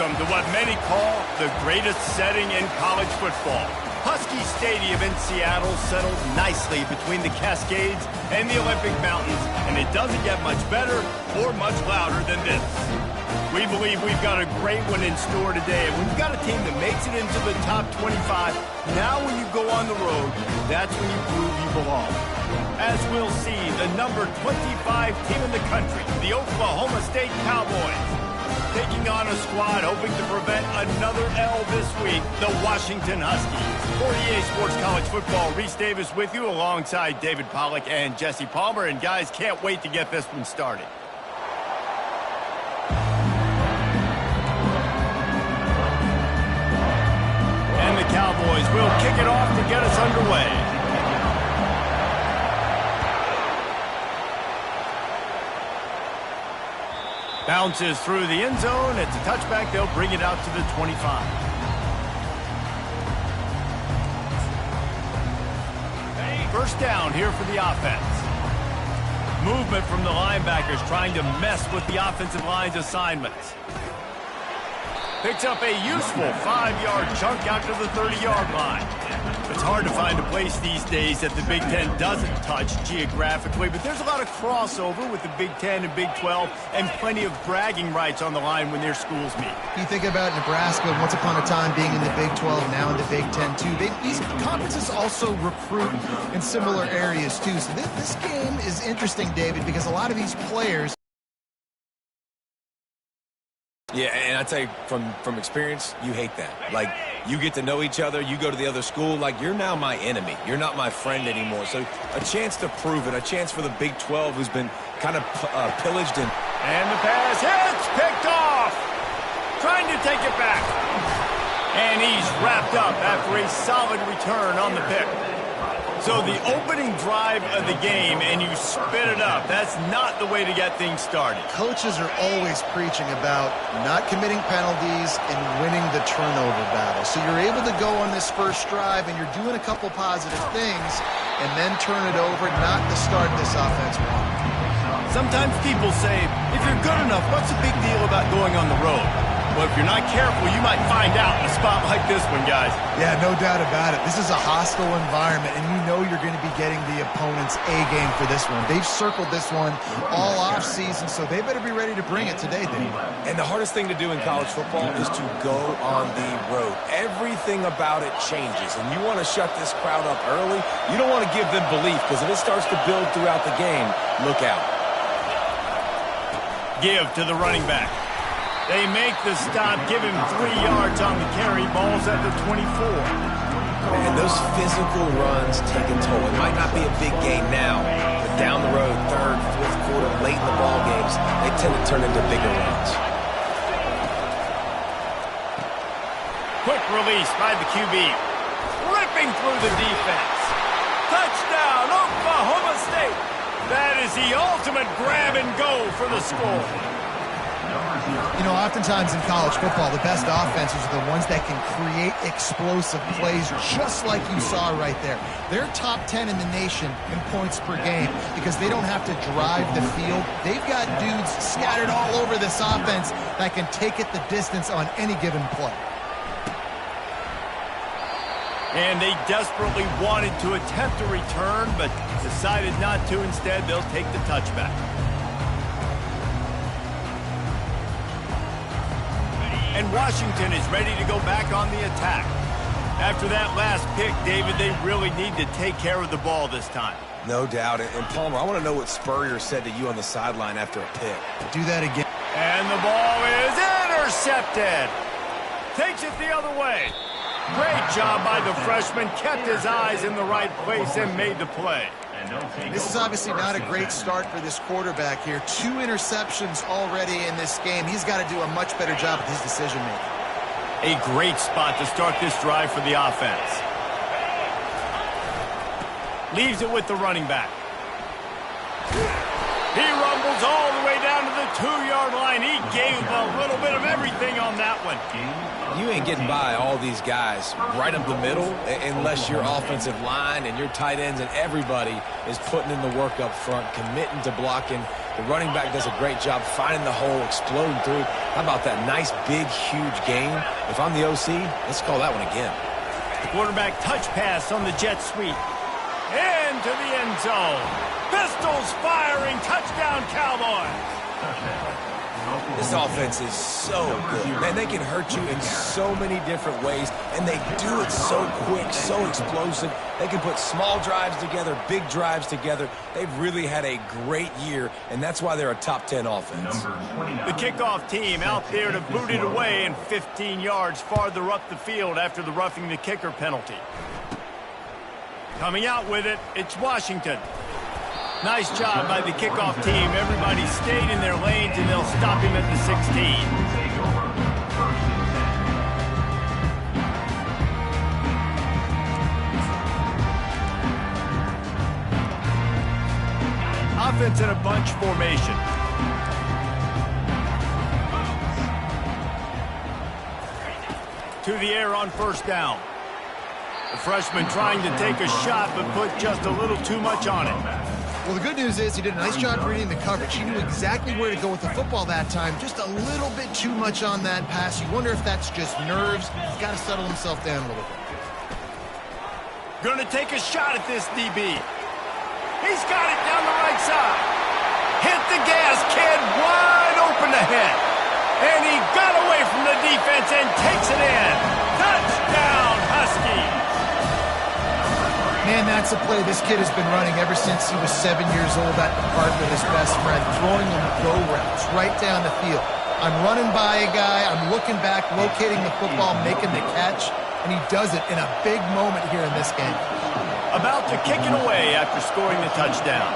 welcome to what many call the greatest setting in college football. Husky Stadium in Seattle settled nicely between the Cascades and the Olympic Mountains, and it doesn't get much better or much louder than this. We believe we've got a great one in store today, and when you've got a team that makes it into the top 25, now when you go on the road, that's when you prove you belong. As we'll see, the number 25 team in the country, the Oklahoma State Cowboys, taking on a squad hoping to prevent another L this week, the Washington Huskies. For EA Sports College Football, Reese Davis with you alongside David Pollack and Jesse Palmer. And guys, can't wait to get this one started. And the Cowboys will kick it off to get us underway. Bounces through the end zone. It's a touchback. They'll bring it out to the 25. First down here for the offense. Movement from the linebackers trying to mess with the offensive line's assignments. Picks up a useful 5-yard chunk out to the 30-yard line. It's hard to find a place these days that the Big Ten doesn't touch geographically, but there's a lot of crossover with the Big Ten and Big 12 and plenty of bragging rights on the line when their schools meet. You think about Nebraska once upon a time being in the Big 12, now in the Big 10 too. These conferences also recruit in similar areas too. So this game is interesting, David, because a lot of these players... Yeah, and I tell you, from experience, you hate that. Like, you get to know each other, you go to the other school, like, you're now my enemy. You're not my friend anymore. So a chance to prove it, a chance for the Big 12 who's been kind of pillaged. And the pass hits, picked off. Trying to take it back. And he's wrapped up after a solid return on the pick. So the opening drive of the game, and you spit it up. That's not the way to get things started. Coaches are always preaching about not committing penalties and winning the turnover battle. So you're able to go on this first drive, and you're doing a couple positive things, and then turn it over, not to start this offense wrong. Sometimes people say, if you're good enough, what's the big deal about going on the road? Well, if you're not careful, you might find out in a spot like this one, guys. Yeah, no doubt about it. This is a hostile environment, and you know you're going to be getting the opponent's A-game for this one. They've circled this one all offseason, so they better be ready to bring it today, Dave. And the hardest thing to do in college football is to go on the road. Everything about it changes, and you want to shut this crowd up early. You don't want to give them belief, because if it starts to build throughout the game, look out. Give to the running back. They make the stop, give him 3 yards on the carry. Ball's at the 24. And those physical runs take a toll. It might not be a big gain now, but down the road, third, fourth quarter, late in the ball games, they tend to turn into bigger runs. Quick release by the QB. Ripping through the defense. Touchdown, Oklahoma State. That is the ultimate grab and go for the score. You know, oftentimes in college football, the best offenses are the ones that can create explosive plays just like you saw right there. They're top 10 in the nation in points per game because they don't have to drive the field. They've got dudes scattered all over this offense that can take it the distance on any given play. And they desperately wanted to attempt a return, but decided not to. Instead, they'll take the touchback. And Washington is ready to go back on the attack. After that last pick, David, they really need to take care of the ball this time. No doubt. And Palmer, I want to know what Spurrier said to you on the sideline after a pick. Do that again. And the ball is intercepted. Takes it the other way. Great job by the freshman. Kept his eyes in the right place and made the play. This is obviously not a great start for this quarterback here. 2 interceptions already in this game. He's got to do a much better job with his decision-making. A great spot to start this drive for the offense. Leaves it with the running back. He rumbles all the way down to the 2-yard line. He gave a little bit of everything on that one. You ain't getting by all these guys right up the middle unless your offensive line and your tight ends and everybody is putting in the work up front, committing to blocking The running back does a great job finding the hole, exploding through. How about that nice, big, huge gain? If I'm the OC, let's call that one again. The quarterback touch pass on the jet sweep. Into the end zone. Pistols firing. Touchdown, Cowboys. This offense is so good. Man, they can hurt you in so many different ways, and they do it so quick, so explosive. They can put small drives together, big drives together. They've really had a great year, and that's why they're a top 10 offense. The kickoff team out there to boot it away and 15 yards farther up the field after the roughing the kicker penalty. Coming out with it, it's Washington. Nice job by the kickoff team. Everybody stayed in their lanes, and they'll stop him at the 16. Offense in a bunch formation. To the air on first down. The freshman trying to take a shot, but put just a little too much on it. Well, the good news is he did a nice job reading the coverage. He knew exactly where to go with the football that time. Just a little bit too much on that pass. You wonder if that's just nerves. He's got to settle himself down a little bit. Gonna take a shot at this DB. He's got it down the right side. Hit the gas, kid. Wide open ahead. And he got away from the defense and takes it in. Touchdown, Huskies. Man, that's a play this kid has been running ever since he was 7 years old at the park with his best friend, throwing him go routes right down the field. I'm running by a guy, I'm looking back, locating the football, making the catch, and he does it in a big moment here in this game. About to kick it away after scoring the touchdown.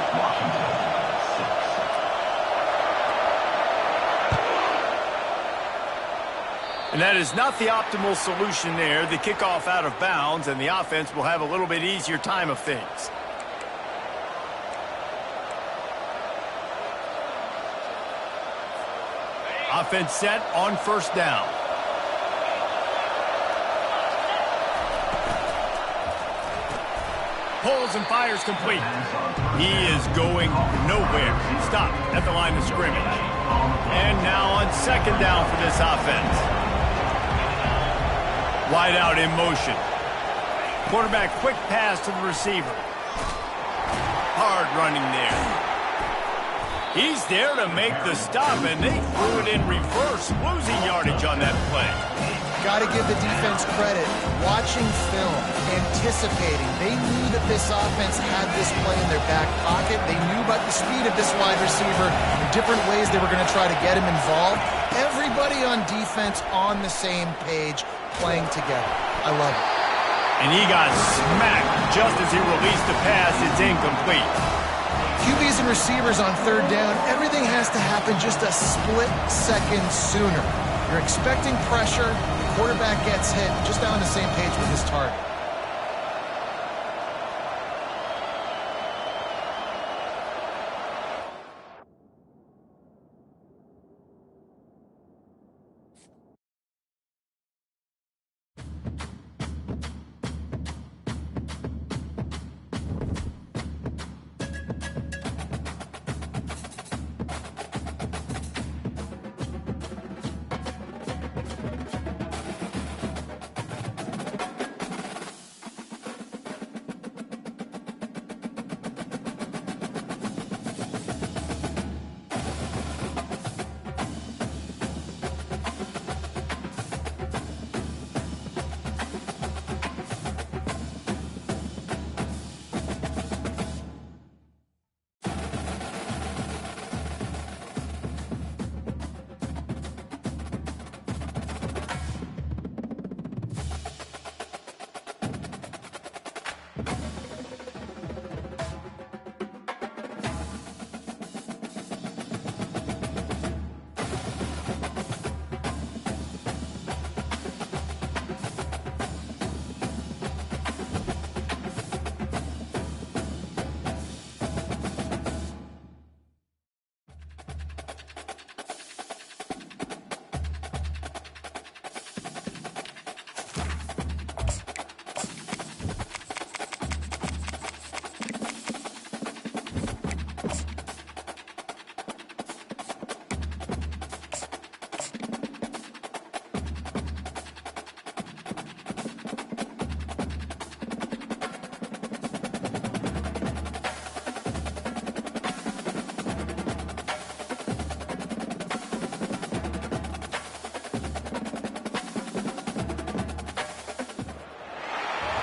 And that is not the optimal solution there. The kickoff out of bounds, and the offense will have a little bit easier time of things. Offense set on first down. Pulls and fires complete. He is going nowhere. Stop at the line of scrimmage. And now on second down for this offense. Wide out in motion. Quarterback quick pass to the receiver. Hard running there. He's there to make the stop, and they threw it in reverse, losing yardage on that play. Got to give the defense credit. Watching film, anticipating. They knew that this offense had this play in their back pocket. They knew about the speed of this wide receiver, the different ways they were going to try to get him involved. Everybody on defense on the same page, playing together. I love it. And he got smacked just as he released the pass. It's incomplete. QBs and receivers on third down, everything has to happen just a split second sooner. You're expecting pressure, the quarterback gets hit, just on the same page with his target.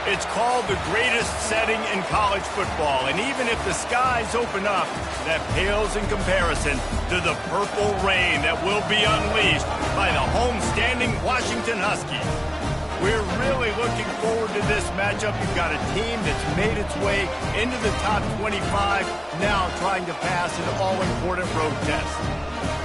It's called the greatest setting in college football, and even if the skies open up, that pales in comparison to the purple rain that will be unleashed by the homestanding Washington Huskies. We're really looking forward to this matchup. You've got a team that's made its way into the top 25, now trying to pass an all-important road test.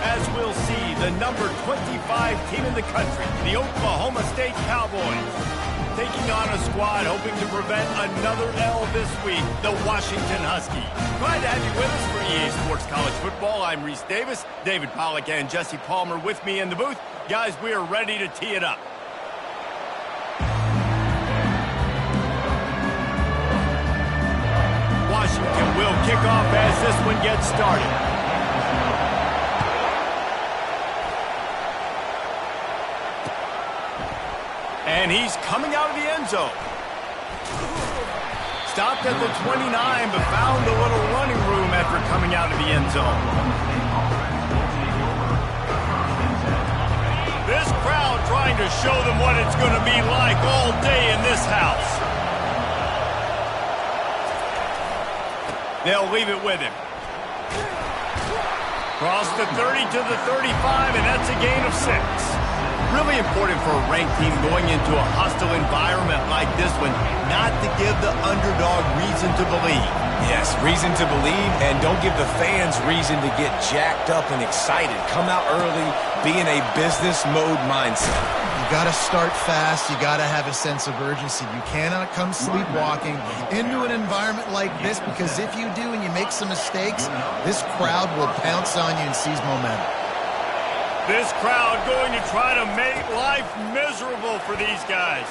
As we'll see, the number 25 team in the country, the Oklahoma State Cowboys, taking on a squad hoping to prevent another L this week, the Washington Huskies. Glad to have you with us for EA Sports College Football. I'm Reese Davis, David Pollack and Jesse Palmer with me in the booth. Guys, we are ready to tee it up. Washington will kick off as this one gets started. And he's coming out of the end zone. Stopped at the 29, but found a little running room after coming out of the end zone. This crowd trying to show them what it's going to be like all day in this house. They'll leave it with him. Cross the 30 to the 35, and that's a gain of 6. Really important for a ranked team going into a hostile environment like this one, not to give the underdog reason to believe. Yes, reason to believe, and don't give the fans reason to get jacked up and excited. Come out early, be in a business mode mindset. You got to start fast. You got to have a sense of urgency. You cannot come sleepwalking into an environment like this, because if you do and you make some mistakes, this crowd will pounce on you and seize momentum. This crowd going to try to make life miserable for these guys.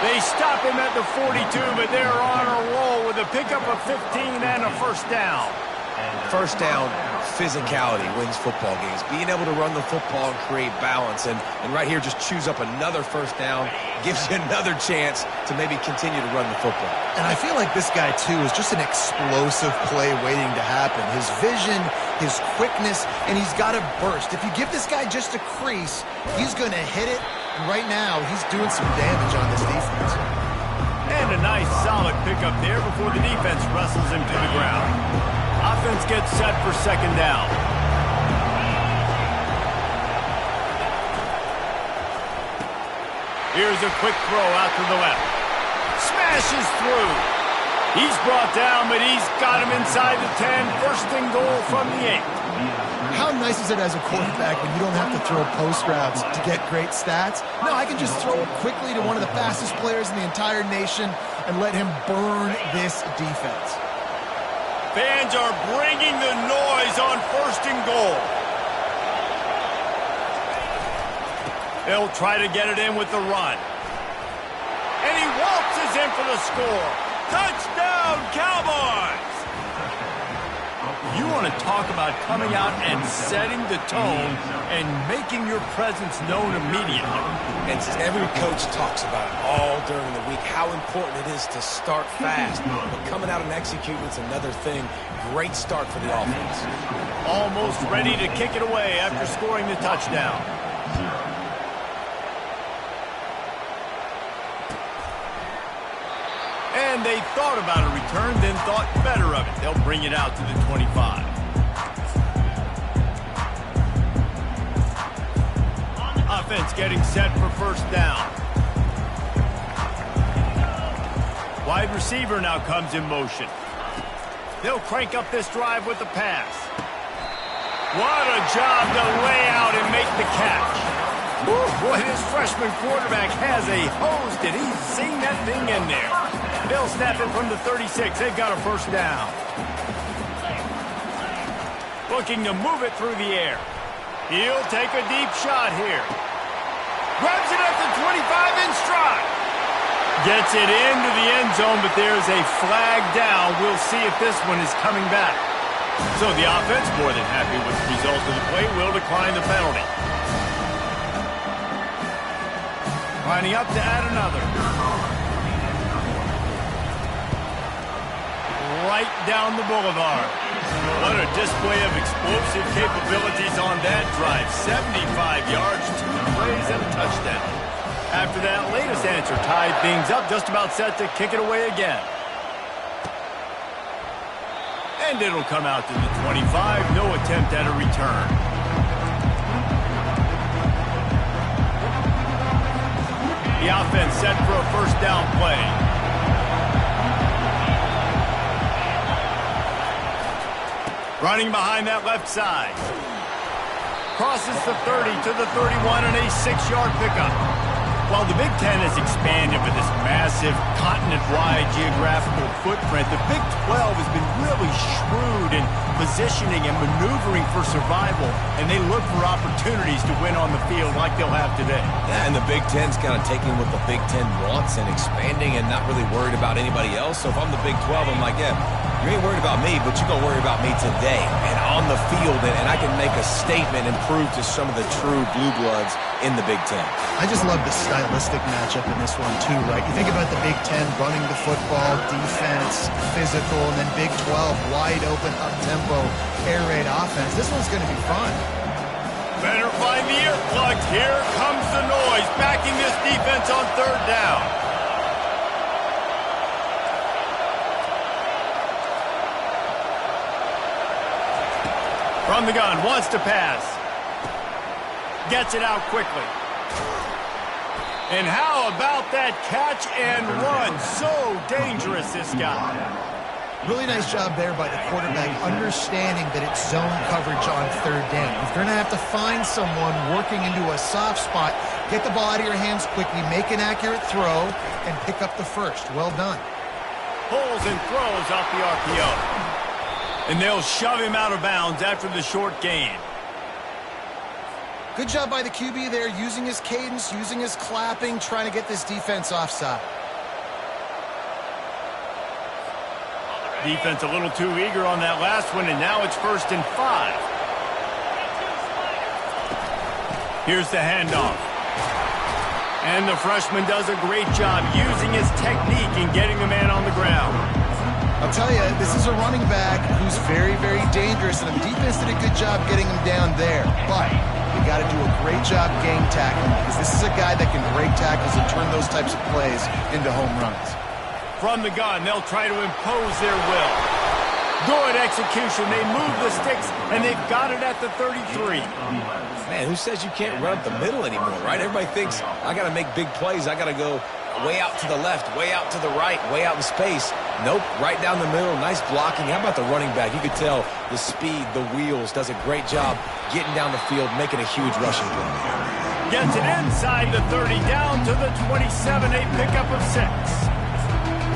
They stop him at the 42, but they're on a roll with a pickup of 15 and a first down. First down, physicality wins football games. Being able to run the football and create balance. And right here, just choose up another first down, gives you another chance to maybe continue to run the football. And I feel like this guy, too, is just an explosive play waiting to happen. His vision, his quickness, and he's got a burst. If you give this guy just a crease, he's going to hit it. And right now, he's doing some damage on this defense. And a nice, solid pickup there before the defense wrestles him to the ground. Offense gets set for second down. Here's a quick throw out to the left. Smashes through. He's brought down, but he's got him inside the 10. First and goal from the 8. How nice is it as a quarterback when you don't have to throw post routes to get great stats? No, I can just throw it quickly to one of the fastest players in the entire nation and let him burn this defense. Fans are bringing the noise on first and goal. They'll try to get it in with the run. And he waltzes in for the score. Touchdown, Cowboys! You want to talk about coming out and setting the tone and making your presence known immediately. And every coach talks about it all during the week, how important it is to start fast. But coming out and executing is another thing. Great start for the offense. Almost ready to kick it away after scoring the touchdown. And they thought about a return, then thought better of it. They'll bring it out to the 25. Offense getting set for first down. Wide receiver now comes in motion. They'll crank up this drive with the pass. What a job to lay out and make the catch. Woo, boy, this freshman quarterback has a hose. Did he sing that thing in there? They'll snap it from the 36. They've got a first down. Looking to move it through the air. He'll take a deep shot here. Grabs it at the 25 in stride. Gets it into the end zone, but there's a flag down. We'll see if this one is coming back. So the offense, more than happy with the result of the play, will decline the penalty. Lining up to add another. Right down the boulevard. What a display of explosive capabilities on that drive. 75 yards, 2 plays, and a touchdown. After that latest answer tied things up, just about set to kick it away again. And it'll come out to the 25. No attempt at a return. The offense set for a first down play. Running behind that left side. Crosses the 30 to the 31 and a 6-yard pickup. While the Big Ten has expanded with this massive continent-wide geographical footprint, the Big 12 has been really shrewd in positioning and maneuvering for survival, and they look for opportunities to win on the field like they'll have today. Yeah, and the Big Ten's kind of taking what the Big Ten wants and expanding and not really worried about anybody else. So if I'm the Big 12, I'm like, yeah, you ain't worried about me, but you're going to worry about me today and on the field, and I can make a statement and prove to some of the true blue bloods in the Big Ten. I just love the stylistic matchup in this one, too, right? You think about the Big Ten running the football, defense, physical, and then Big 12, wide open, up-tempo, air raid offense. This one's going to be fun. Better find the earplugs. Here comes the noise, backing this defense on third down. From the gun, wants to pass. Gets it out quickly. And how about that catch and run? So dangerous, this guy. Really nice job there by the quarterback, understanding that it's zone coverage on third down. If you're going to have to find someone working into a soft spot, get the ball out of your hands quickly, make an accurate throw, and pick up the first. Well done. Pulls and throws off the RPO. And they'll shove him out of bounds after the short gain. Good job by the QB there, using his cadence, using his clapping, trying to get this defense offside. Defense a little too eager on that last one, and now it's 1st and 5. Here's the handoff. And the freshman does a great job using his technique and getting the man on the ground. I'll tell you, this is a running back who's very, very dangerous, and the defense did a good job getting him down there. But you got to do a great job game tackling, because this is a guy that can break tackles and turn those types of plays into home runs. From the gun, they'll try to impose their will. Good execution. They move the sticks, and they've got it at the 33. Man, who says you can't run up the middle anymore, right? Everybody thinks, I got to make big plays. I got to go way out to the left, way out to the right, way out in space. Nope, right down the middle, nice blocking. How about the running back? You could tell the speed, the wheels, does a great job getting down the field, making a huge rushing play. Gets it inside the 30, down to the 27, a pickup of 6.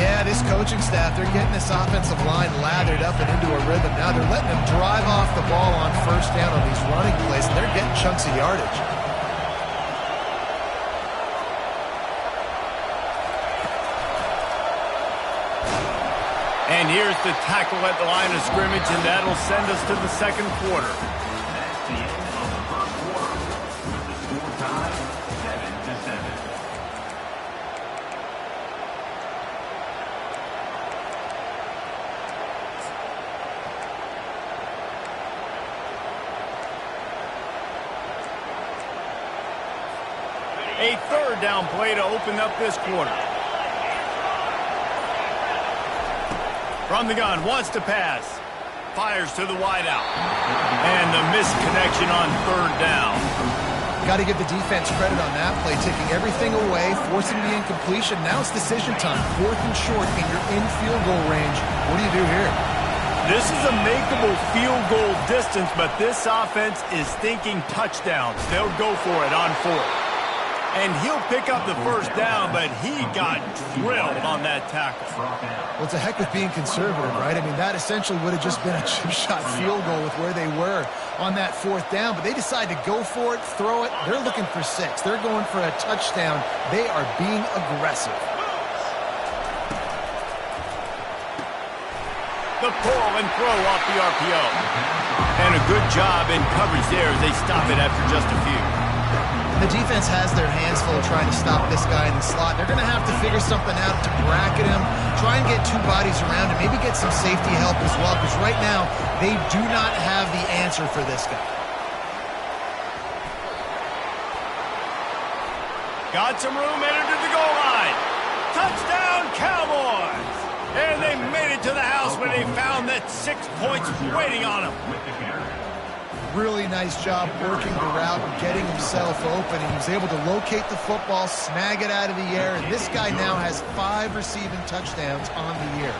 Yeah, this coaching staff, they're getting this offensive line lathered up and into a rhythm. Now they're letting them drive off the ball on first down on these running plays, and they're getting chunks of yardage. And here's the tackle at the line of scrimmage, and that'll send us to the second quarter. A third down play to open up this quarter. From the gun, wants to pass. Fires to the wideout. And the misconnection on third down. Got to give the defense credit on that play, taking everything away, forcing the incompletion. Now it's decision time. 4th and short, and you're in field goal range. What do you do here? This is a makeable field goal distance, but this offense is thinking touchdowns. They'll go for it on 4th. And he'll pick up the first down, but he got drilled on that tackle. Well, it's a heck of being conservative, right? I mean, that essentially would have just been a chip-shot field goal with where they were on that 4th down, but they decide to go for it, throw it. They're looking for 6. They're going for a touchdown. They are being aggressive. The pull and throw off the RPO. And a good job in coverage there as they stop it after just a few. The defense has their hands full trying to stop this guy in the slot. They're going to have to figure something out to bracket him, try and get 2 bodies around him, maybe get some safety help as well, because right now they do not have the answer for this guy. Got some room, entered to the goal line. Touchdown, Cowboys! And they made it to the house when they found that 6 points waiting on them. Really nice job working the route and getting himself open. And he was able to locate the football, snag it out of the air. And this guy now has 5 receiving touchdowns on the year.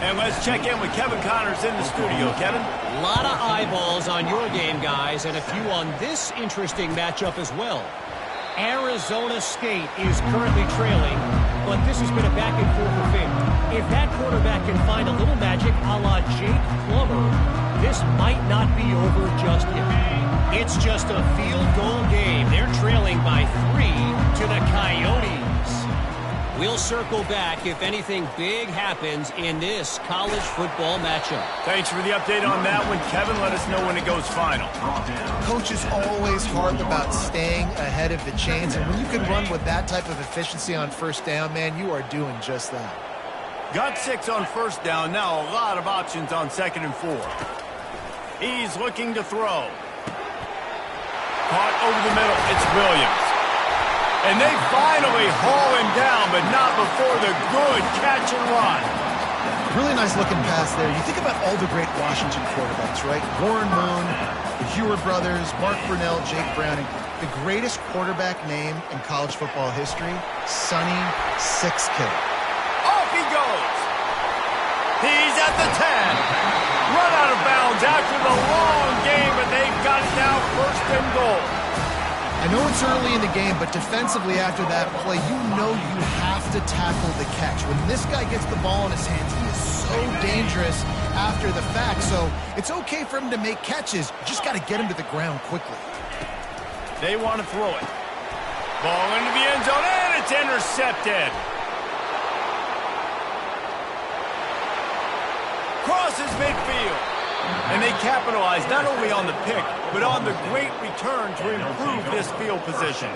And let's check in with Kevin Connors in the studio. Kevin? A lot of eyeballs on your game, guys, and a few on this interesting matchup as well. Arizona State is currently trailing, but this has been a back-and-forth affair. If that quarterback can find a little magic a la Jake Plummer, this might not be over just yet. It's just a field goal game. They're trailing by 3 to the Coyotes. We'll circle back if anything big happens in this college football matchup. Thanks for the update on that one, Kevin. Let us know when it goes final. Coach is always hard about staying ahead of the chains, and when you can run with that type of efficiency on first down, man, you are doing just that. Got 6 on first down. Now a lot of options on 2nd and 4. He's looking to throw. Caught over the middle. It's Williams. And they finally haul him down, but not before the good catch and run. Really nice looking pass there. You think about all the great Washington quarterbacks, right? Warren Moon, the Hewer brothers, Mark Brunell, Jake Browning. The greatest quarterback name in college football history, Sonny Six Killer. Off he goes. He's at the 10. Run out of bounds after the long game, but they've got it now 1st and goal. I know it's early in the game, but defensively after that play, you know you have to tackle the catch. When this guy gets the ball in his hands, he is so dangerous after the fact. So it's okay for him to make catches. You just got to get him to the ground quickly. They want to throw it. Ball into the end zone, and it's intercepted. Crosses midfield. And they capitalize not only on the pick, but on the great return to improve this field position.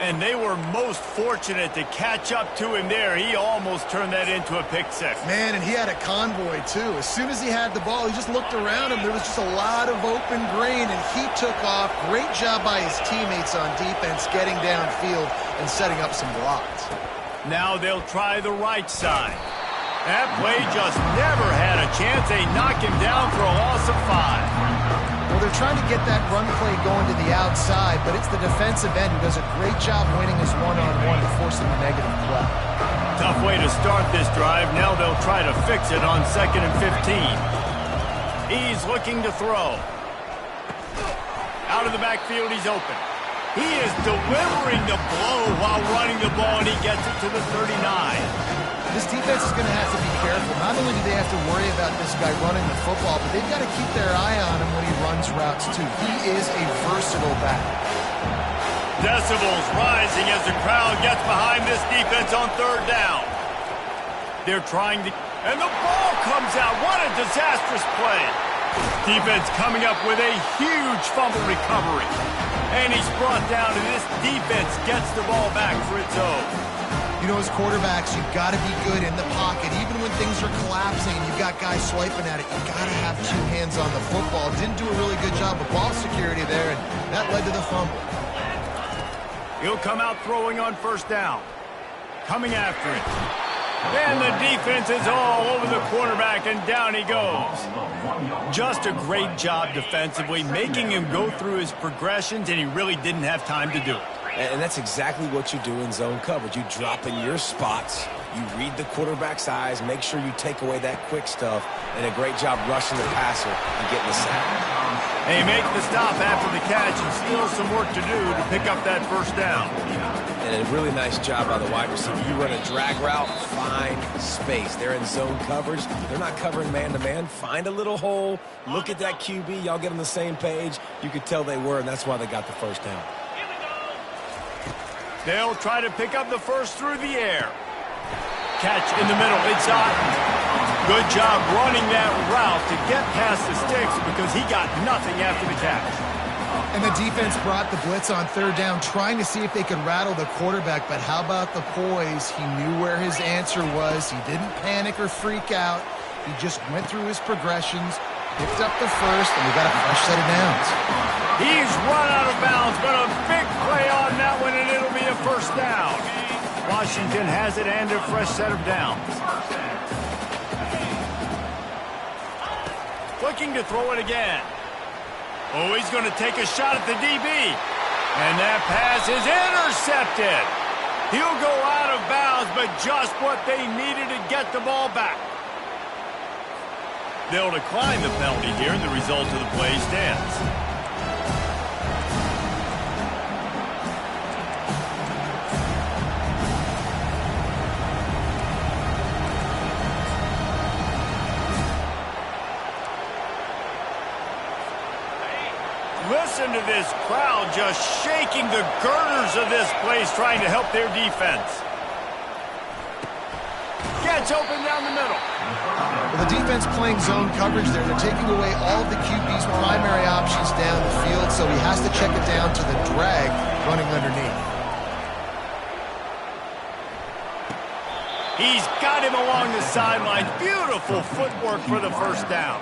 And they were most fortunate to catch up to him there. He almost turned that into a pick six. Man, and he had a convoy, too. As soon as he had the ball, he just looked around him. There was just a lot of open green, and he took off. Great job by his teammates on defense getting downfield and setting up some blocks. Now they'll try the right side. That play just never had a chance. They knock him down for a loss of 5. Well, they're trying to get that run play going to the outside, but it's the defensive end who does a great job winning his one-on-one to force him a negative play. Tough way to start this drive. Now they'll try to fix it on 2nd and 15. He's looking to throw. Out of the backfield, he's open. He is delivering the blow while running the ball, and he gets it to the 39. This defense is going to have to be careful. Not only do they have to worry about this guy running the football, but they've got to keep their eye on him when he runs routes, too. He is a versatile back. Decibels rising as the crowd gets behind this defense on 3rd down. They're trying to... And the ball comes out. What a disastrous play. Defense coming up with a huge fumble recovery. And he's brought down, and this defense gets the ball back for its own. You know, as quarterbacks, you've got to be good in the pocket. Even when things are collapsing and you've got guys swiping at it, you've got to have 2 hands on the football. Didn't do a really good job of ball security there, and that led to the fumble. He'll come out throwing on 1st down. Coming after it. And the defense is all over the quarterback, and down he goes. Just a great job defensively, making him go through his progressions, and he really didn't have time to do it. And that's exactly what you do in zone coverage. You drop in your spots, you read the quarterback's eyes, make sure you take away that quick stuff, and a great job rushing the passer and getting the sack. And he makes the stop after the catch, and still some work to do to pick up that 1st down. And a really nice job by the wide receiver. You run a drag route, find space. They're in zone coverage. They're not covering man-to-man. Find a little hole. Look at that QB. Y'all get on the same page. You could tell they were, and that's why they got the 1st down. They'll try to pick up the 1st through the air. Catch in the middle. It's Otten. Good job running that route to get past the sticks because he got nothing after the catch. And the defense brought the blitz on 3rd down, trying to see if they could rattle the quarterback. But how about the poise? He knew where his answer was. He didn't panic or freak out. He just went through his progressions, picked up the 1st, and we got a fresh set of downs. He's run out of bounds, but a big play on that one, and it'll be a first down. Washington has it and a fresh set of downs. Looking to throw it again. Oh, he's going to take a shot at the DB. And that pass is intercepted. He'll go out of bounds, but just what they needed to get the ball back. They'll decline the penalty here, and the result of the play stands. Listen to this crowd just shaking the girders of this place, trying to help their defense. Gets open down the middle. Well, the defense playing zone coverage there. They're taking away all of the QB's primary options down the field, so he has to check it down to the drag running underneath. He's got him along the sideline. Beautiful footwork for the first down.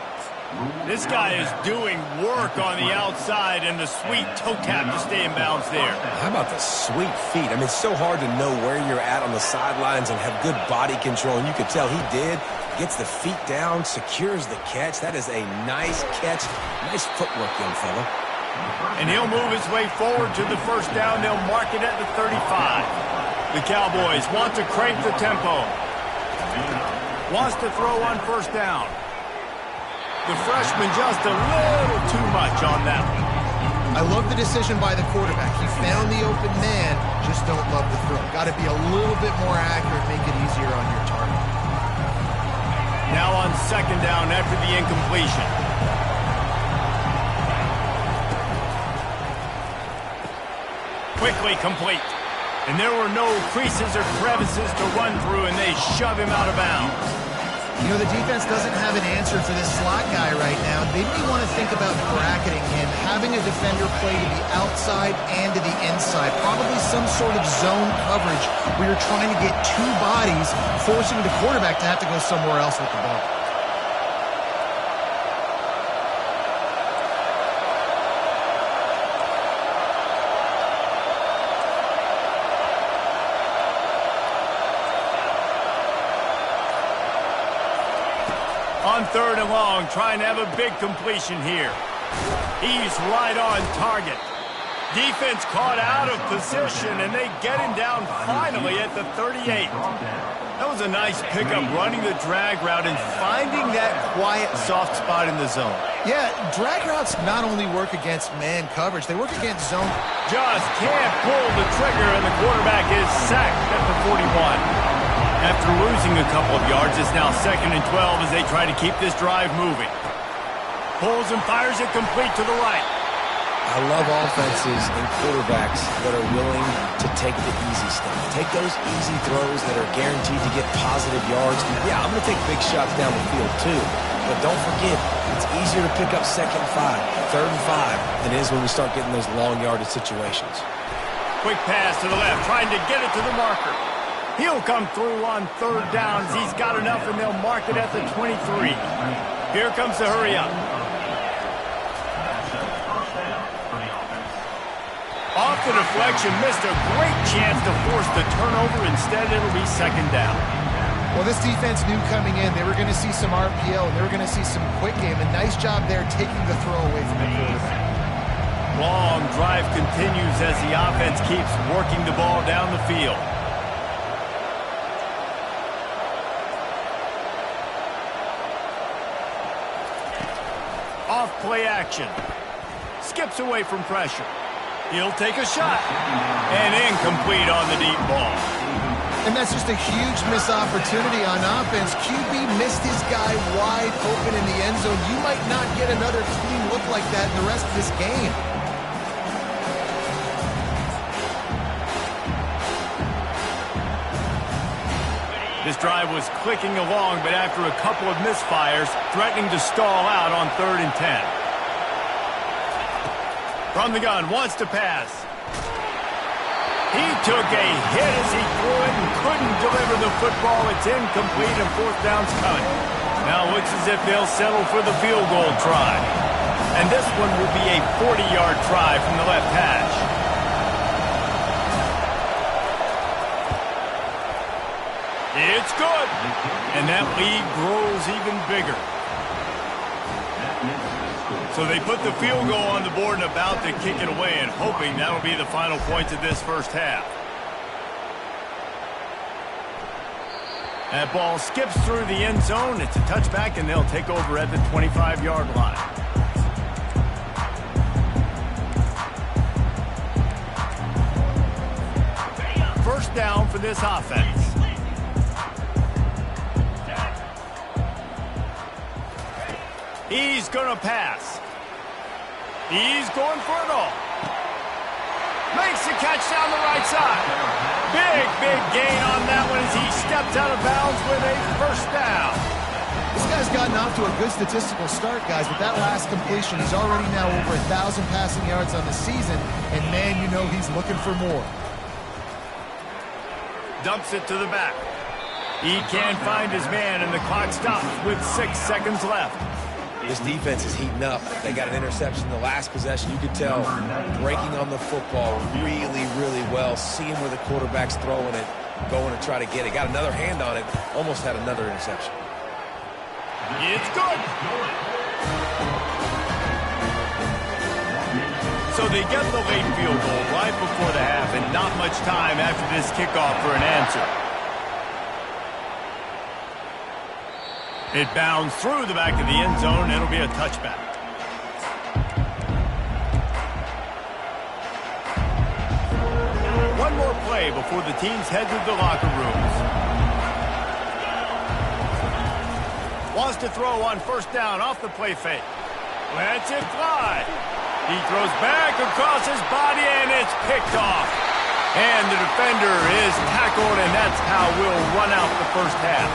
This guy is doing work on the outside, and the sweet toe tap to stay in bounds there. How about the sweet feet? I mean, it's so hard to know where you're at on the sidelines and have good body control, and you could tell he did. Gets the feet down, secures the catch. That is a nice catch. Nice footwork, young fella. And he'll move his way forward to the first down. They'll mark it at the 35. The Cowboys want to crank the tempo. Wants to throw on first down. The freshman just a little too much on that one. I love the decision by the quarterback. He found the open man, just don't love the throw. Got to be a little bit more accurate, make it easier on your target. Now on second down after the incompletion. Quickly complete. And there were no creases or crevices to run through, and they shove him out of bounds. You know, the defense doesn't have an answer for this slot guy right now. They may want to think about bracketing him, having a defender play to the outside and to the inside. Probably some sort of zone coverage where you're trying to get two bodies, forcing the quarterback to have to go somewhere else with the ball. On third and long, trying to have a big completion here. He's right on target. Defense caught out of position, and they get him down finally at the 38. That was a nice pickup, running the drag route and finding that quiet, soft spot in the zone. Yeah, drag routes not only work against man coverage, they work against zone. Just can't pull the trigger, and the quarterback is sacked at the 41. After losing a couple of yards, it's now 2nd and 12 as they try to keep this drive moving. Pulls and fires it complete to the right. I love offenses and quarterbacks that are willing to take the easy stuff. Take those easy throws that are guaranteed to get positive yards. Yeah, I'm going to take big shots down the field too. But don't forget, it's easier to pick up 2nd and 5, 3rd and 5 than it is when we start getting those long yardage situations. Quick pass to the left, trying to get it to the marker. He'll come through on third downs. He's got enough, and they'll mark it at the 23. Here comes the hurry up. Off the deflection, missed a great chance to force the turnover. Instead, it'll be 2nd down. Well, this defense knew coming in they were going to see some RPO, and they were going to see some quick game. A nice job there taking the throw away from the quarterback. Long drive continues as the offense keeps working the ball down the field. Off play action. Skips away from pressure. He'll take a shot. And incomplete on the deep ball. And that's just a huge missed opportunity on offense. QB missed his guy wide open in the end zone. You might not get another clean look like that in the rest of this game. This drive was clicking along, but after a couple of misfires, threatening to stall out on 3rd and 10. From the gun, wants to pass. He took a hit as he threw it and couldn't deliver the football. It's incomplete, and 4th down's coming. Now it looks as if they'll settle for the field goal try. And this one will be a 40-yard try from the left hash. It's good. And that lead grows even bigger. So they put the field goal on the board and about to kick it away and hoping that'll be the final points of this first half. That ball skips through the end zone. It's a touchback, and they'll take over at the 25-yard line. First down for this offense. He's going to pass. He's going for it all. Makes the catch down the right side. Big gain on that one as he steps out of bounds with a first down. This guy's gotten off to a good statistical start, guys, but that last completion, he's already now over 1,000 passing yards on the season, and man, you know he's looking for more. Dumps it to the back. He can't find his man, and the clock stops with 6 seconds left. This defense is heating up. They got an interception in the last possession. You could tell breaking on the football really, really well. Seeing where the quarterback's throwing it, going to try to get it. Got another hand on it. Almost had another interception. It's good. So they get the late field goal right before the half, and not much time after this kickoff for an answer. It bounds through the back of the end zone. It'll be a touchback. One more play before the teams head to the locker rooms. Wants to throw on first down off the play fake. Lets it fly. He throws back across his body, and it's picked off. And the defender is tackled, and that's how we'll run out the first half.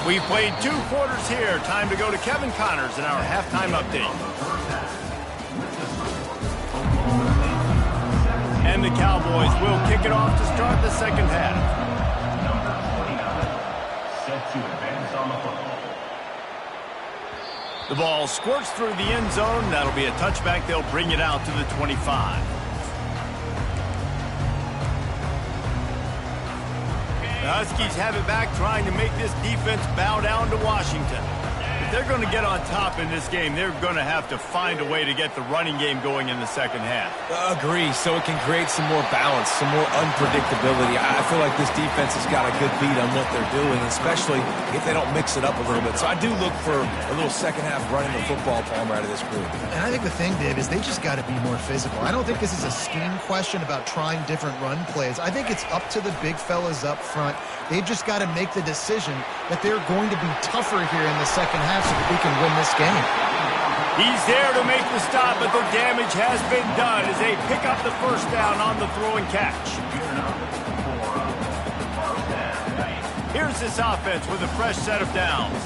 We played 2 quarters here. Time to go to Kevin Connors in our halftime update. And the Cowboys will kick it off to start the second half. Set to advance on the football. The ball squirts through the end zone. That'll be a touchback. They'll bring it out to the 25. The Huskies have it back, trying to make this defense bow down to Washington. If they're going to get on top in this game, they're going to have to find a way to get the running game going in the second half. Agree, so it can create some more balance, some more unpredictability. I feel like this defense has got a good beat on what they're doing, especially if they don't mix it up a little bit. So I do look for a little second half running the football Palmer out of this group. And I think the thing, Dave, is they just got to be more physical. I don't think this is a scheme question about trying different run plays. I think it's up to the big fellas up front. They've just got to make the decision that they're going to be tougher here in the second half so that we can win this game. He's there to make the stop, but the damage has been done as they pick up the first down on the throw and catch. Here's this offense with a fresh set of downs.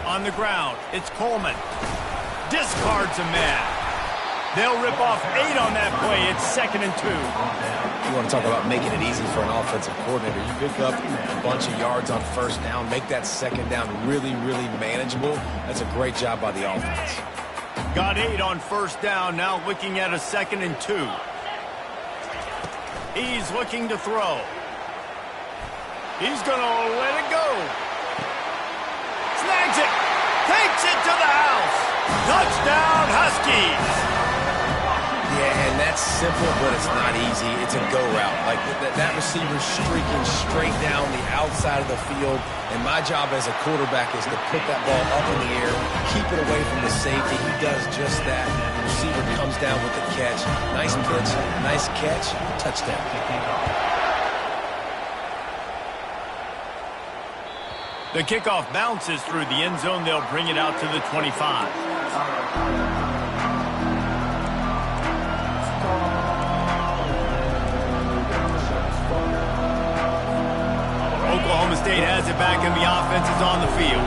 On the ground, it's Coleman. Discards a man. They'll rip off 8 on that play. It's 2nd and 2. You want to talk about making it easy for an offensive coordinator. You pick up a bunch of yards on first down, make that second down really, really manageable. That's a great job by the offense. Got 8 on first down, now looking at a 2nd and 2. He's looking to throw. He's going to let it go. Snags it. Takes it to the house. Touchdown, Huskies. Yeah, and that's simple, but it's not easy. It's a go route. Like that receiver's streaking straight down the outside of the field, and my job as a quarterback is to put that ball up in the air, keep it away from the safety. He does just that. The receiver comes down with the catch. Nice pitch, nice catch, touchdown. The kickoff bounces through the end zone. They'll bring it out to the 25. Oklahoma State has it back and the offense is on the field.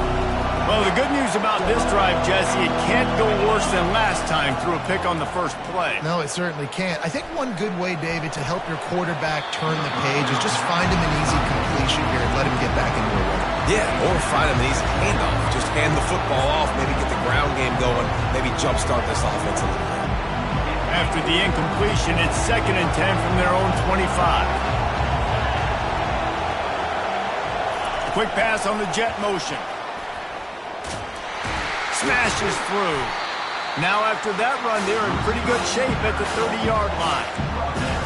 Well, the good news about this drive, Jesse, it can't go worse than last time through a pick on the first play. No, it certainly can't. I think one good way, David, to help your quarterback turn the page is just find him an easy completion here and let him get back into a rhythm. Yeah, or find him an easy handoff. Just hand the football off, maybe get the ground game going, maybe jumpstart this offense a little bit. After the incompletion, it's 2nd and 10 from their own 25. Quick pass on the jet motion. Smashes through. Now after that run, they're in pretty good shape at the 30-yard line.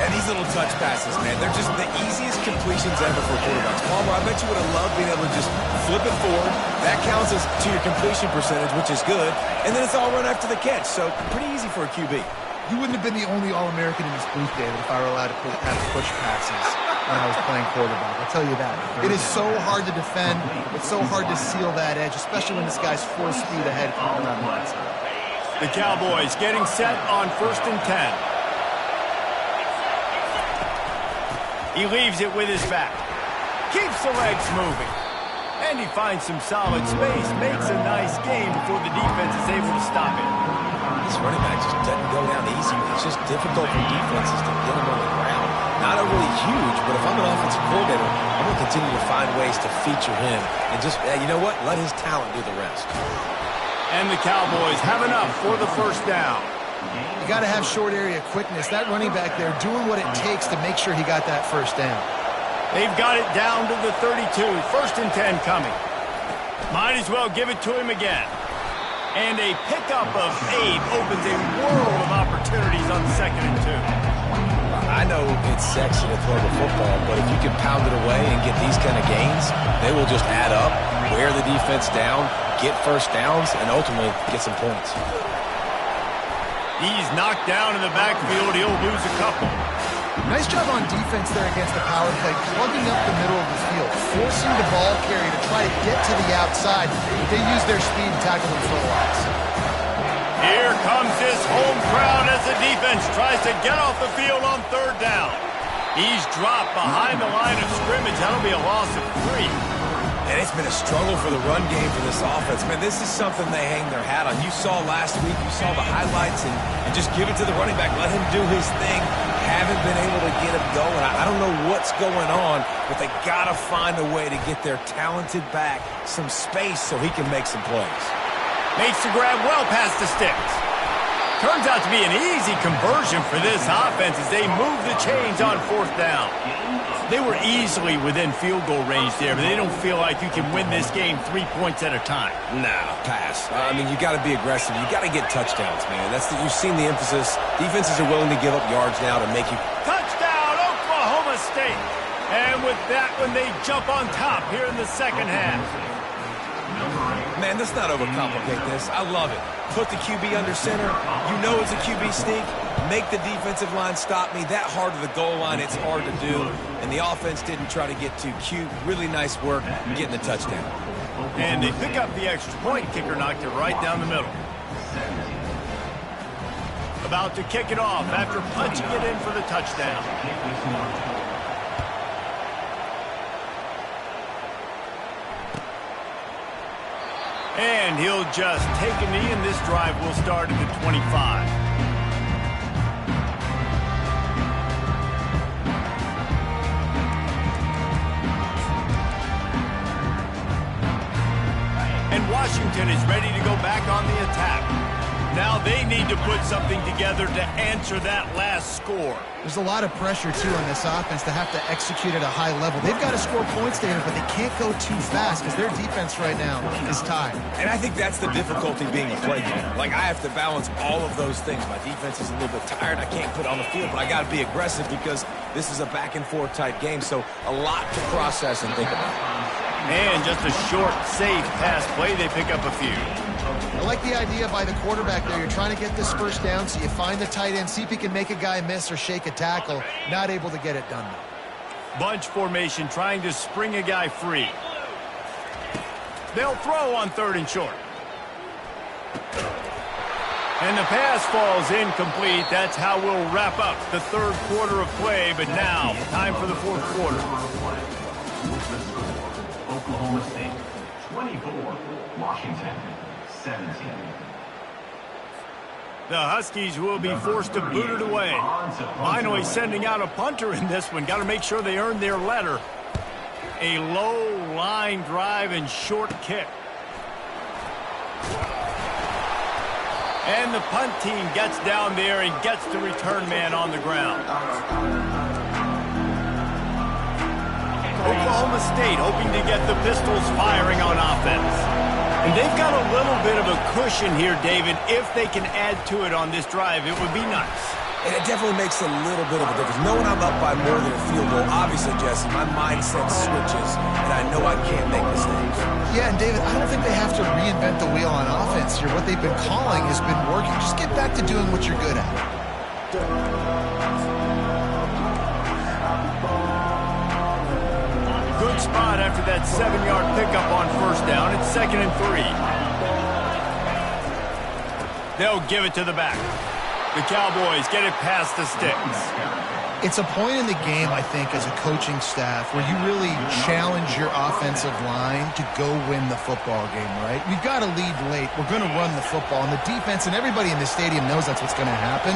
And these little touch passes, man, they're just the easiest completions ever for quarterbacks. Palmer, I bet you would have loved being able to just flip it forward. That counts as to your completion percentage, which is good. And then it's all run after the catch, so pretty easy for a QB. You wouldn't have been the only All-American in this booth, David, if I were allowed to have push passes when I was playing quarterback. I'll tell you that. It is so hard to defend. It's so hard to seal that edge, especially when this guy's full speed ahead from around the outside. The Cowboys getting set on 1st and 10. He leaves it with his back. Keeps the legs moving. And he finds some solid space. Makes a nice game before the defense is able to stop it. This running back just doesn't go down easy. It's just difficult for defenses to get him on the ground. Not overly huge, but if I'm an offensive coordinator, I'm going to continue to find ways to feature him. And just, you know what? Let his talent do the rest. And the Cowboys have enough for the 1st down. You got to have short area quickness. That running back there doing what it takes to make sure he got that 1st down. They've got it down to the 32. 1st and 10 coming. Might as well give it to him again. And a pickup of 8 opens a world of opportunities on 2nd and 2. I know it's sexy to throw the football, but if you can pound it away and get these kind of gains, they will just add up, wear the defense down, get 1st downs, and ultimately get some points. He's knocked down in the backfield. He'll lose a couple. Nice job on defense there against the power play, plugging up the middle of the field, forcing the ball carrier to try to get to the outside. They use their speed and tackle them for a loss. Here comes this home crowd as the defense tries to get off the field on 3rd down. He's dropped behind the line of scrimmage. That'll be a loss of 3. And it's been a struggle for the run game for this offense. Man, this is something they hang their hat on. You saw last week, you saw the highlights, and just give it to the running back. Let him do his thing. Haven't been able to get him going. I don't know what's going on, but they got to find a way to get their talented back some space so he can make some plays. Makes the grab well past the sticks. Turns out to be an easy conversion for this offense as they move the chains on 4th down. They were easily within field goal range there, but they don't feel like you can win this game 3 points at a time. Nah, pass. I mean, you got to be aggressive. You got to get touchdowns, man. You've seen the emphasis. Defenses are willing to give up yards now to make you. Touchdown, Oklahoma State. And with that one, they jump on top here in the 2nd half. Man, let's not overcomplicate this. I love it. Put the QB under center. You know it's a QB sneak. Make the defensive line stop me. That hard to the goal line, it's hard to do. And the offense didn't try to get too cute. Really nice work getting the touchdown. And they pick up the extra point. Kicker knocked it right down the middle. About to kick it off after punching it in for the touchdown. And he'll just take a knee, and this drive will start at the 25. And Washington is ready to go back on the attack. Now they need to put something together to answer that last score. There's a lot of pressure, too, on this offense to have to execute at a high level. They've got to score points there, but they can't go too fast because their defense right now is tied. And I think that's the difficulty being a play caller. Like, I have to balance all of those things. My defense is a little bit tired. I can't put on the field, but I got to be aggressive because this is a back-and-forth type game, so a lot to process and think about. And just a short, safe pass play, they pick up a few. I like the idea by the quarterback there. You're trying to get this 1st down, so you find the tight end, see if he can make a guy miss or shake a tackle. Not able to get it done, though. Bunch formation, trying to spring a guy free. They'll throw on 3rd and short. And the pass falls incomplete. That's how we'll wrap up the 3rd quarter of play. But now, time for the 4th quarter. Oklahoma State, 24. Washington, 17. The Huskies will be forced to boot it away. Finally sending out a punter in this one. Got to make sure they earn their letter. A low line drive and short kick. And the punt team gets down there and gets the return man on the ground. Oklahoma State hoping to get the Pistols firing on offense. And they've got a little bit of a cushion here, David. If they can add to it on this drive, it would be nice. And it definitely makes a little bit of a difference. Knowing I'm up by more than a field goal, obviously, Jesse, my mindset switches, and I know I can't make mistakes. Yeah, and David, I don't think they have to reinvent the wheel on offense here. What they've been calling has been working. Just get back to doing what you're good at. Good spot after that 7-yard pickup on first down. It's 2nd and 3. They'll give it to the back. The Cowboys get it past the sticks. It's a point in the game, I think, as a coaching staff where you really challenge your offensive line to go win the football game, right? We've got to lead late. We're going to run the football. And the defense and everybody in the stadium knows that's what's going to happen.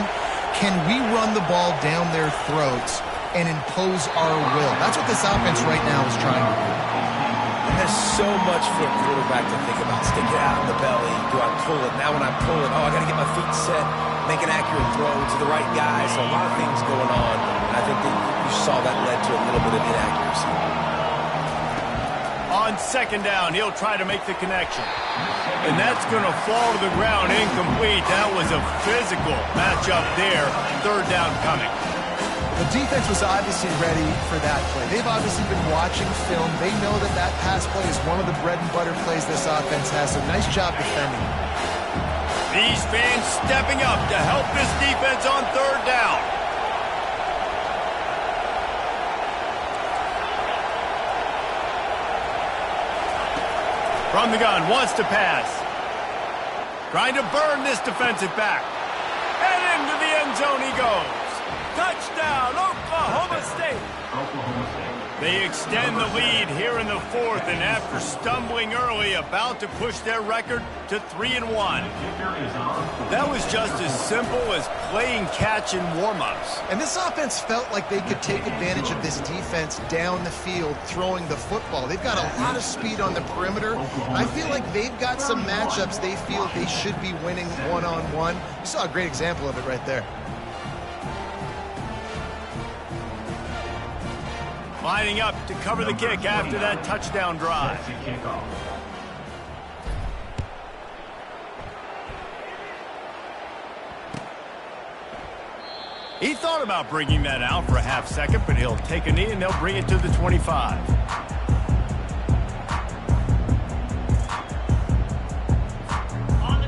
Can we run the ball down their throats and impose our will? That's what this offense right now is trying to do. And there's so much for a quarterback to think about. Stick it out in the belly. Do I pull it? Now when I pull it, I got to get my feet set. Make an accurate throw to the right guy. So a lot of things going on. I think that you saw that led to a little bit of inaccuracy. On 2nd down, he'll try to make the connection. And that's going to fall to the ground incomplete. That was a physical matchup there. 3rd down coming. The defense was obviously ready for that play. They've obviously been watching film. They know that that pass play is one of the bread and butter plays this offense has. So nice job defending. These fans stepping up to help this defense on 3rd down. From the gun, wants to pass. Trying to burn this defensive back. And into the end zone he goes. Touchdown, Oklahoma State. Oklahoma State. They extend the lead here in the 4th, and after stumbling early, about to push their record to 3-1. That was just as simple as playing catch in warm-ups. And this offense felt like they could take advantage of this defense down the field, throwing the football. They've got a lot of speed on the perimeter. I feel like they've got some matchups they feel they should be winning one-on-one. You saw a great example of it right there. Lining up to cover the kick after that touchdown drive. He thought about bringing that out for a half second, but he'll take a knee and they'll bring it to the 25.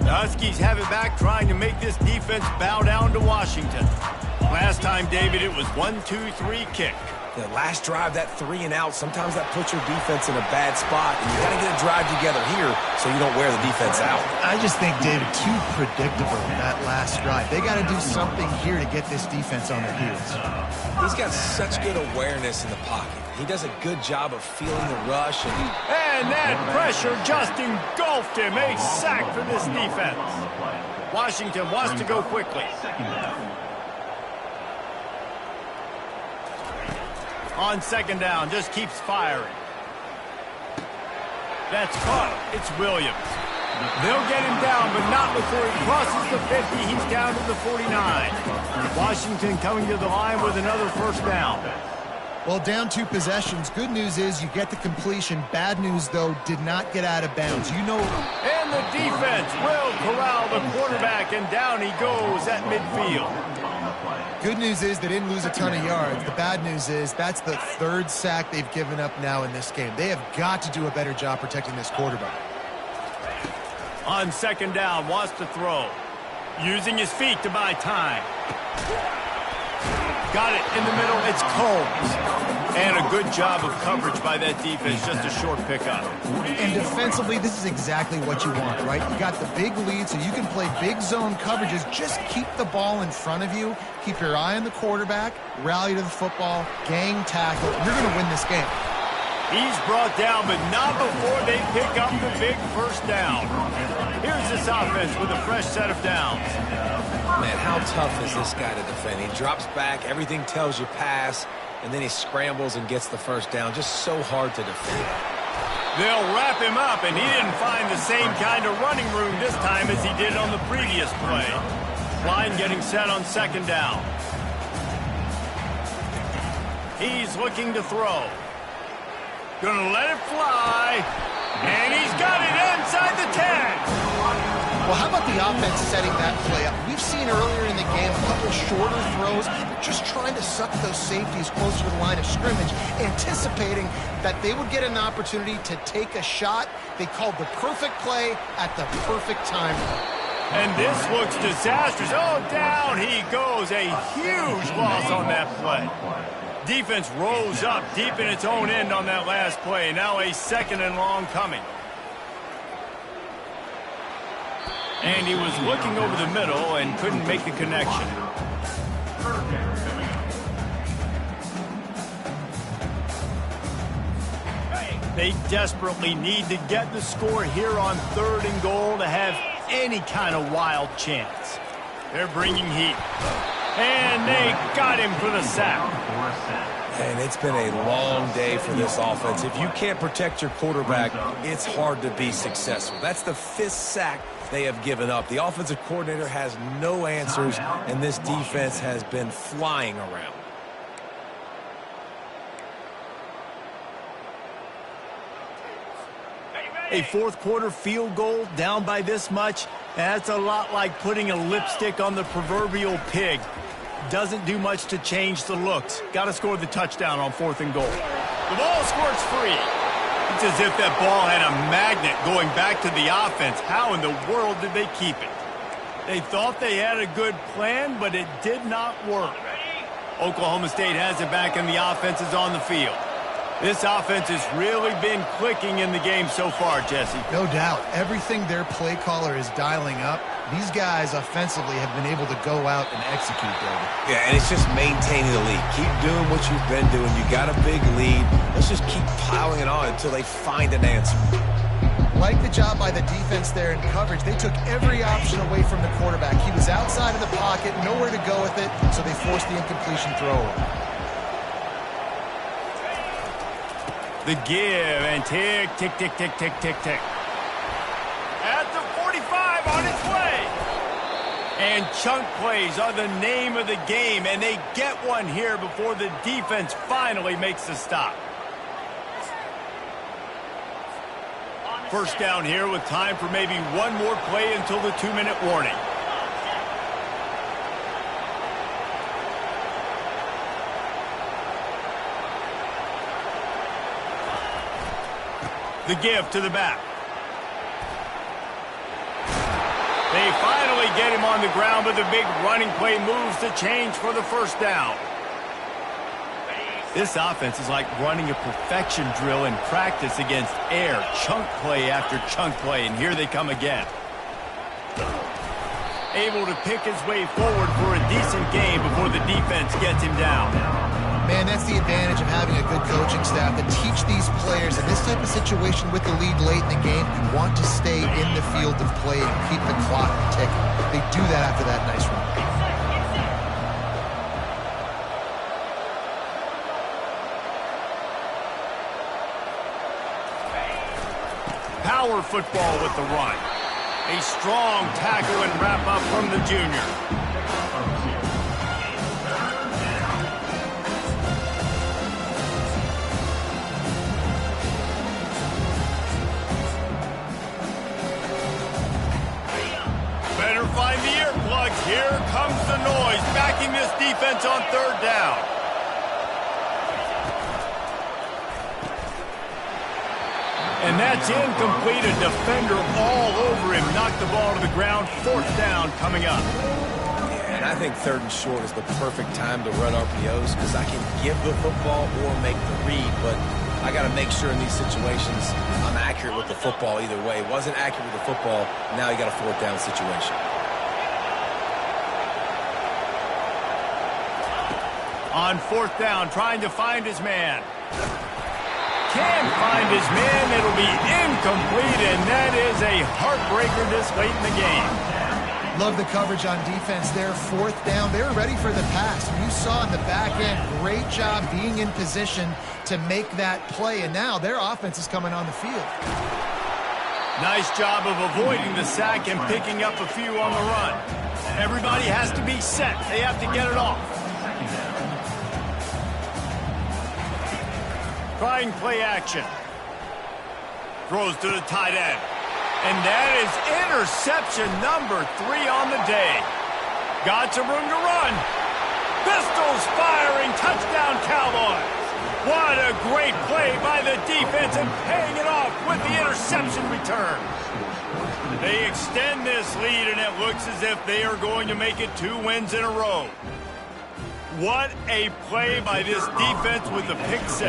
The Huskies have it back, trying to make this defense bow down to Washington. Last time, David, it was 1-2-3 kick. The last drive, that 3 and out, sometimes that puts your defense in a bad spot, and you got to get a drive together here so you don't wear the defense out. I just think, David, too predictable that last drive. They got to do something here to get this defense on their heels. He's got such good awareness in the pocket. He does a good job of feeling the rush. And that pressure just engulfed him. A sack for this defense. Washington wants to go quickly. On 2nd down, just keeps firing. That's caught. It's Williams. They'll get him down, but not before he crosses the 50. He's down to the 49. Washington coming to the line with another 1st down. Well, down 2 possessions. Good news is you get the completion. Bad news, though, did not get out of bounds. You know. And the defense will corral the quarterback, and down he goes at midfield. Good news is they didn't lose a ton of yards. The bad news is that's the 3rd sack they've given up now in this game. They have got to do a better job protecting this quarterback. On 2nd down, wants to throw. Using his feet to buy time. Got it in the middle. It's Combs. And a good job of coverage by that defense. Just a short pickup. And defensively, this is exactly what you want, right? You got the big lead, so you can play big zone coverages. Just keep the ball in front of you. Keep your eye on the quarterback. Rally to the football. Gang tackle. You're going to win this game. He's brought down, but not before they pick up the big 1st down. Here's this offense with a fresh set of downs. Man, how tough is this guy to defend? He drops back. Everything tells you pass. and then he scrambles and gets the first down. Just so hard to defend. They'll wrap him up, and he didn't find the same kind of running room this time as he did on the previous play. Line getting set on second down. He's looking to throw. Gonna let it fly. And he's got it inside the 10. Well, how about the offense setting that play up? We've seen earlier in the game a couple shorter throws. They're just trying to suck those safeties closer to the line of scrimmage, anticipating that they would get an opportunity to take a shot. They called the perfect play at the perfect time. And this looks disastrous. Oh, down he goes. A huge loss on that play. Defense rose up deep in its own end on that last play. Now a second and long coming. And he was looking over the middle and couldn't make the connection. They desperately need to get the score here on 3rd and goal to have any kind of wild chance. They're bringing heat. And they got him for the sack. And it's been a long day for this offense. If you can't protect your quarterback, it's hard to be successful. That's the 5th sack they have given up. The offensive coordinator has no answers, and this defense has been flying around. A 4th quarter field goal down by this much, that's a lot like putting a lipstick on the proverbial pig. Doesn't do much to change the looks. Got to score the touchdown on 4th and goal. The ball squirts free. It's as if that ball had a magnet going back to the offense. How in the world did they keep it? They thought they had a good plan, but it did not work. Oklahoma State has it back, and the offense is on the field. This offense has really been clicking in the game so far, Jesse. No doubt. Everything their play caller is dialing up, these guys offensively have been able to go out and execute, David. Yeah, and it's just maintaining the lead. Keep doing what you've been doing. You got a big lead. Let's just keep piling it on until they find an answer. Like the job by the defense there in coverage. They took every option away from the quarterback. He was outside of the pocket, nowhere to go with it, so they forced the incompletion throw. The give and tick, tick, tick, tick, tick, tick, tick. At the 45 on its way. And chunk plays are the name of the game, and they get one here before the defense finally makes the stop. First down here with time for maybe one more play until the 2-minute warning. The give to the back. They finally get him on the ground, but the big running play moves the change for the first down. This offense is like running a perfection drill in practice against air. Chunk play after chunk play, and here they come again. Able to pick his way forward for a decent game before the defense gets him down. Man, that's the advantage of having a good coaching staff that teach these players in this type of situation with the lead late in the game. You want to stay in the field of play and keep the clock ticking. They do that after that nice run. Power football with the run. A strong tackle and wrap up from the junior. Better find the earplugs. Here comes the noise, backing this defense on 3rd down. And that's incomplete. A defender all over him. Knocked the ball to the ground. 4th down coming up. Yeah, and I think 3rd and short is the perfect time to run RPOs because I can give the football or make the read, but I got to make sure in these situations I'm accurate with the football either way. Wasn't accurate with the football. Now you got a 4th down situation. On 4th down, trying to find his man. Can't find his man. It'll be incomplete, and that is a heartbreaker this late in the game. Love the coverage on defense there. 4th down. They were ready for the pass. And you saw in the back end, great job being in position to make that play. And now their offense is coming on the field. Nice job of avoiding the sack and picking up a few on the run. Everybody has to be set. They have to get it off. Trying play action. Throws to the tight end. And that is interception number 3 on the day. Got some room to run. Pistols firing. Touchdown, Cowboys. What a great play by the defense and paying it off with the interception return. They extend this lead, and it looks as if they are going to make it 2 wins in a row. What a play by this defense with the pick 6.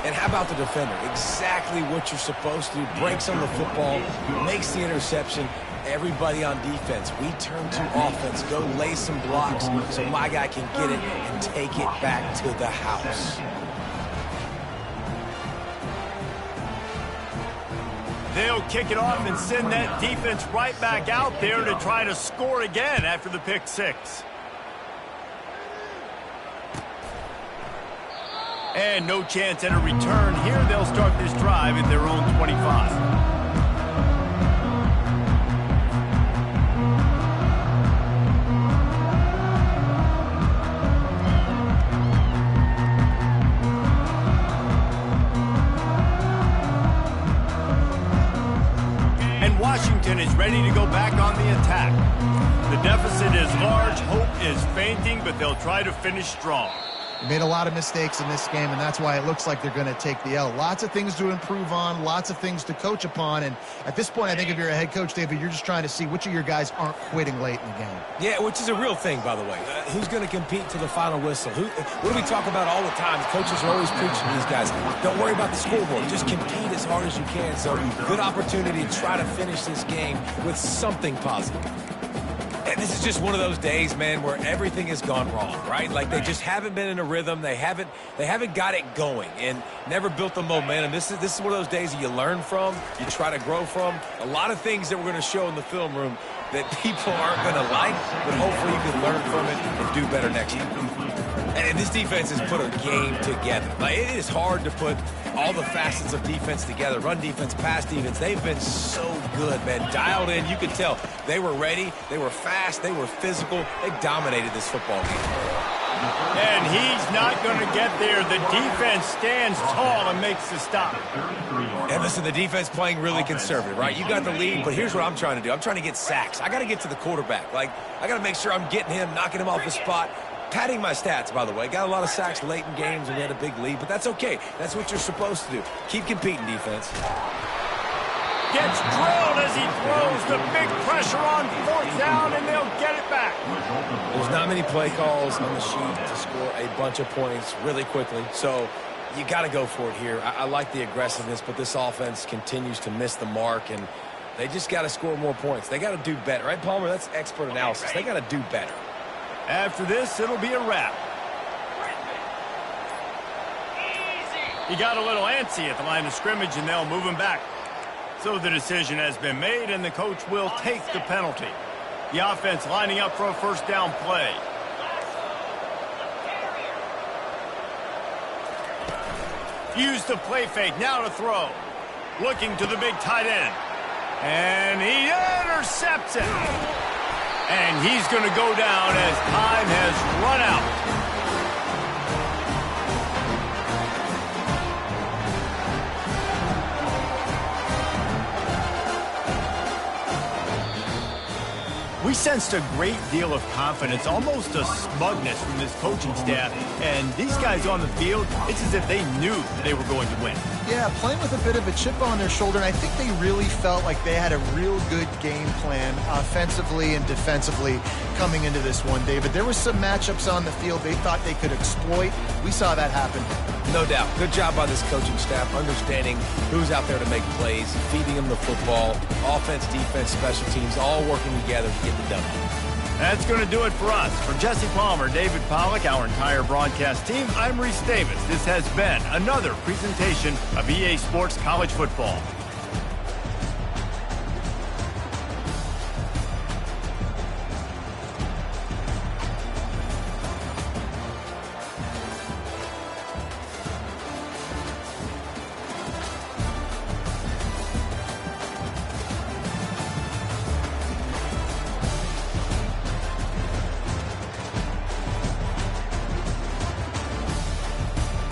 And how about the defender? Exactly what you're supposed to do. Breaks on the football, makes the interception. Everybody on defense, we turn to offense. Go lay some blocks so my guy can get it and take it back to the house. They'll kick it off and send that defense right back out there to try to score again after the pick 6. And no chance at a return here. They'll start this drive at their own 25. And Washington is ready to go back on the attack. The deficit is large. Hope is fainting, but they'll try to finish strong. They made a lot of mistakes in this game, and that's why it looks like they're going to take the L. Lots of things to improve on, lots of things to coach upon, and at this point, I think if you're a head coach, David, you're just trying to see which of your guys aren't quitting late in the game. Yeah, which is a real thing, by the way. Who's going to compete to the final whistle? What do we talk about all the time? Coaches are always preaching to these guys. Don't worry about the scoreboard. Just compete as hard as you can. So good opportunity to try to finish this game with something positive. And this is just one of those days, man, where everything has gone wrong, right? Like they just haven't been in a rhythm. They haven't got it going and never built the momentum. This is one of those days that you learn from, you try to grow from. A lot of things that we're going to show in the film room that people aren't going to like, but hopefully you can learn from it and do better next time. And this defense has put a game together. Like, it is hard to put all the facets of defense together. Run defense, pass defense. They've been so good, man. Dialed in. You could tell they were ready. They were fast. They were physical. They dominated this football game. And he's not going to get there. The defense stands tall and makes the stop. And listen, the defense playing really conservative, right? You got the lead, but here's what I'm trying to do. I'm trying to get sacks. I got to get to the quarterback. Like, I got to make sure I'm getting him, knocking him off his spot. Padding my stats, by the way. Got a lot of sacks late in games and we had a big lead, but that's okay. That's what you're supposed to do. Keep competing, defense. Gets drilled as he throws the big pressure on 4th down, and they'll get it back. There's not many play calls on the sheet to score a bunch of points really quickly, so you got to go for it here. I like the aggressiveness, but this offense continues to miss the mark, and they just got to score more points. They got to do better, right, Palmer? That's expert analysis. They got to do better. After this, it'll be a wrap. He got a little antsy at the line of scrimmage, and they'll move him back. So the decision has been made, and the coach will take the penalty. The offense lining up for a 1st down play. Use the play fake, now to throw. Looking to the big tight end. And he intercepts it. And he's going to go down as time has run out. We sensed a great deal of confidence, almost a smugness from this coaching staff. And these guys on the field, it's as if they knew they were going to win. Yeah, playing with a bit of a chip on their shoulder, and I think they really felt like they had a real good game plan offensively and defensively coming into this one, David. There were some matchups on the field they thought they could exploit. We saw that happen. No doubt. Good job by this coaching staff, understanding who's out there to make plays, feeding them the football, offense, defense, special teams, all working together to get the done. That's going to do it for us. For Jesse Palmer, David Pollack, our entire broadcast team, I'm Reese Davis. This has been another presentation of EA Sports College Football.